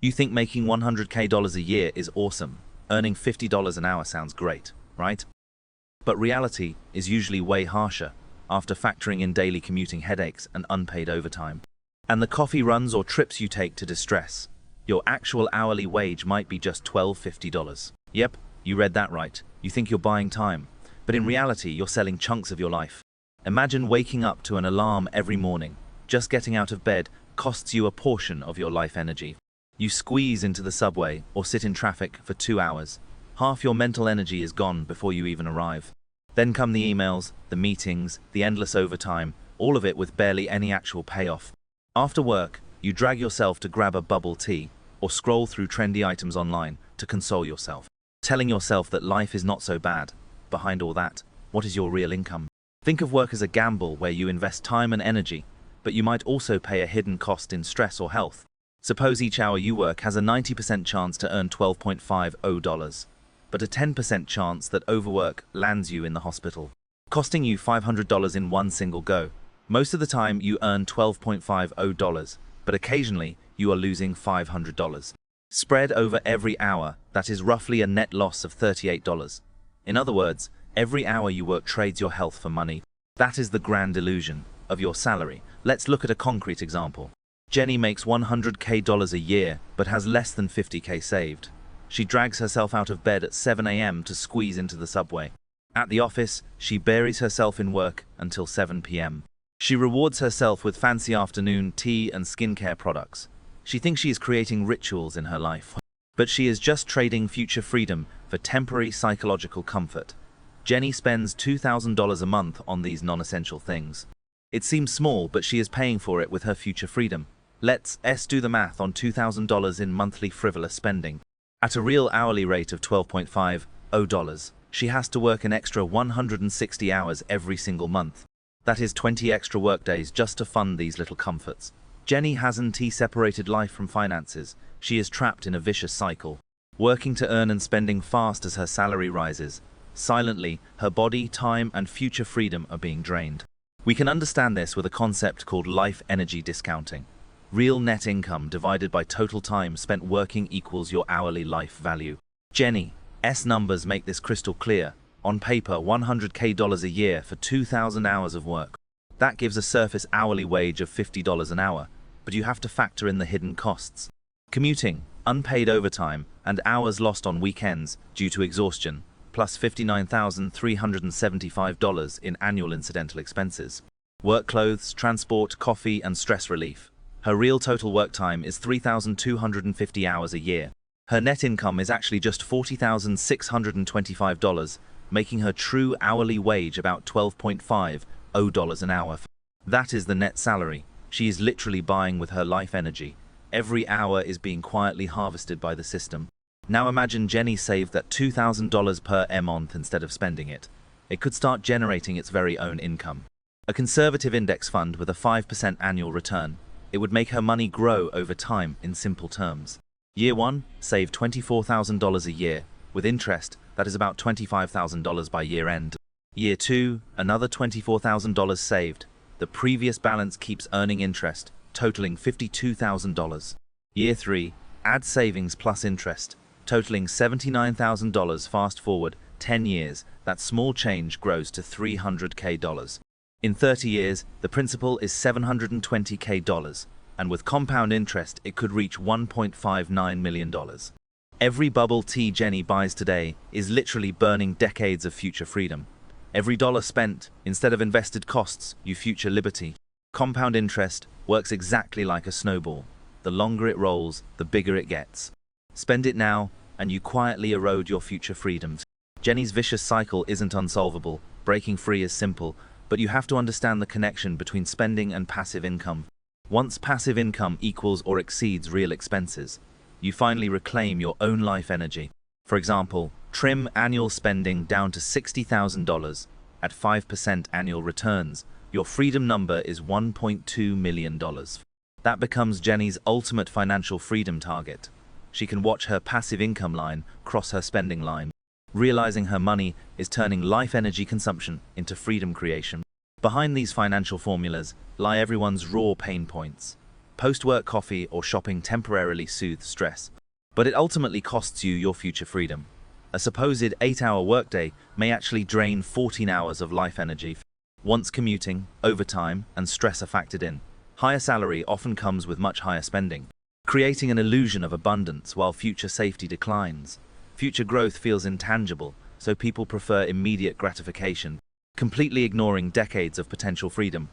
You think making $100K a year is awesome. Earning $50 an hour sounds great, right? But reality is usually way harsher after factoring in daily commuting headaches and unpaid overtime. And the coffee runs or trips you take to distress. Your actual hourly wage might be just $12.50. Yep, you read that right. You think you're buying time. But in reality, you're selling chunks of your life. Imagine waking up to an alarm every morning. Just getting out of bed costs you a portion of your life energy. You squeeze into the subway or sit in traffic for 2 hours. Half your mental energy is gone before you even arrive. Then come the emails, the meetings, the endless overtime, all of it with barely any actual payoff. After work, you drag yourself to grab a bubble tea or scroll through trendy items online to console yourself, telling yourself that life is not so bad. Behind all that, what is your real income? Think of work as a gamble where you invest time and energy, but you might also pay a hidden cost in stress or health. Suppose each hour you work has a 90% chance to earn $12.50, but a 10% chance that overwork lands you in the hospital, costing you $500 in one single go. Most of the time you earn $12.50, but occasionally you are losing $500. Spread over every hour, that is roughly a net loss of $38. In other words, every hour you work trades your health for money. That is the grand illusion of your salary. Let's look at a concrete example. Jenny makes $100K a year, but has less than $50K saved. She drags herself out of bed at 7 a.m. to squeeze into the subway. At the office, she buries herself in work until 7 p.m. She rewards herself with fancy afternoon tea and skincare products. She thinks she is creating rituals in her life, but she is just trading future freedom for temporary psychological comfort. Jenny spends $2,000 a month on these non-essential things. It seems small, but she is paying for it with her future freedom. Let's do the math on $2,000 in monthly frivolous spending. At a real hourly rate of $12.50, she has to work an extra 160 hours every single month. That is 20 extra workdays just to fund these little comforts. Jenny hasn't separated life from finances. She is trapped in a vicious cycle, working to earn and spending fast as her salary rises. Silently, her body, time, and future freedom are being drained. We can understand this with a concept called life energy discounting. Real net income divided by total time spent working equals your hourly life value. Jenny's numbers make this crystal clear. On paper, $100K a year for 2,000 hours of work. That gives a surface hourly wage of $50 an hour, but you have to factor in the hidden costs. Commuting, unpaid overtime, and hours lost on weekends due to exhaustion, plus $59,375 in annual incidental expenses. Work clothes, transport, coffee, and stress relief. Her real total work time is 3,250 hours a year. Her net income is actually just $40,625, making her true hourly wage about $12.50 an hour. That is the net salary. She is literally buying with her life energy. Every hour is being quietly harvested by the system. Now imagine Jenny saved that $2,000 per month instead of spending it. It could start generating its very own income. A conservative index fund with a 5% annual return. It would make her money grow over time in simple terms. Year 1, save $24,000 a year. With interest, that is about $25,000 by year end. Year 2, another $24,000 saved. The previous balance keeps earning interest, totaling $52,000. Year 3, add savings plus interest, totaling $79,000. Fast forward 10 years, that small change grows to $300K. In 30 years, the principal is $720K, and with compound interest, it could reach $1.59 million. Every bubble tea Jenny buys today is literally burning decades of future freedom. Every dollar spent, instead of invested costs, you future liberty. Compound interest works exactly like a snowball. The longer it rolls, the bigger it gets. Spend it now, and you quietly erode your future freedoms. Jenny's vicious cycle isn't unsolvable. Breaking free is simple, but you have to understand the connection between spending and passive income. Once passive income equals or exceeds real expenses, you finally reclaim your own life energy. For example, trim annual spending down to $60,000 at 5% annual returns. Your freedom number is $1.2 million. That becomes Jenny's ultimate financial freedom target. She can watch her passive income line cross her spending line, realizing her money is turning life energy consumption into freedom creation. Behind these financial formulas lie everyone's raw pain points. Post-work coffee or shopping temporarily soothes stress, but it ultimately costs you your future freedom. A supposed 8-hour workday may actually drain 14 hours of life energy. Once commuting, overtime, and stress are factored in, higher salary often comes with much higher spending, creating an illusion of abundance while future safety declines. Future growth feels intangible, so people prefer immediate gratification, completely ignoring decades of potential freedom.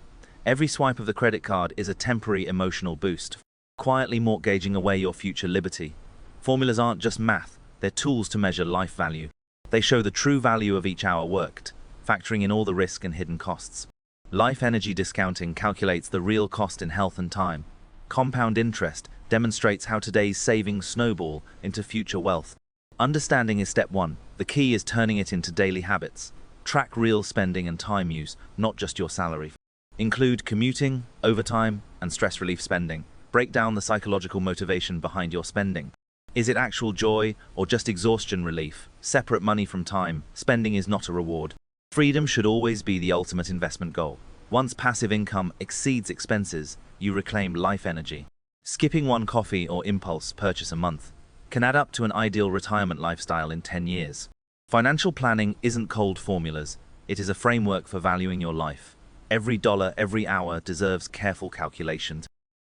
Every swipe of the credit card is a temporary emotional boost, quietly mortgaging away your future liberty. Formulas aren't just math, they're tools to measure life value. They show the true value of each hour worked, factoring in all the risk and hidden costs. Life energy discounting calculates the real cost in health and time. Compound interest demonstrates how today's savings snowball into future wealth. Understanding is step one. The key is turning it into daily habits. Track real spending and time use, not just your salary. Include commuting, overtime, and stress relief spending. Break down the psychological motivation behind your spending. Is it actual joy or just exhaustion relief? Separate money from time. Spending is not a reward. Freedom should always be the ultimate investment goal. Once passive income exceeds expenses, you reclaim life energy. Skipping one coffee or impulse purchase a month can add up to an ideal retirement lifestyle in 10 years. Financial planning isn't cold formulas. It is a framework for valuing your life. Every dollar, every hour deserves careful calculations.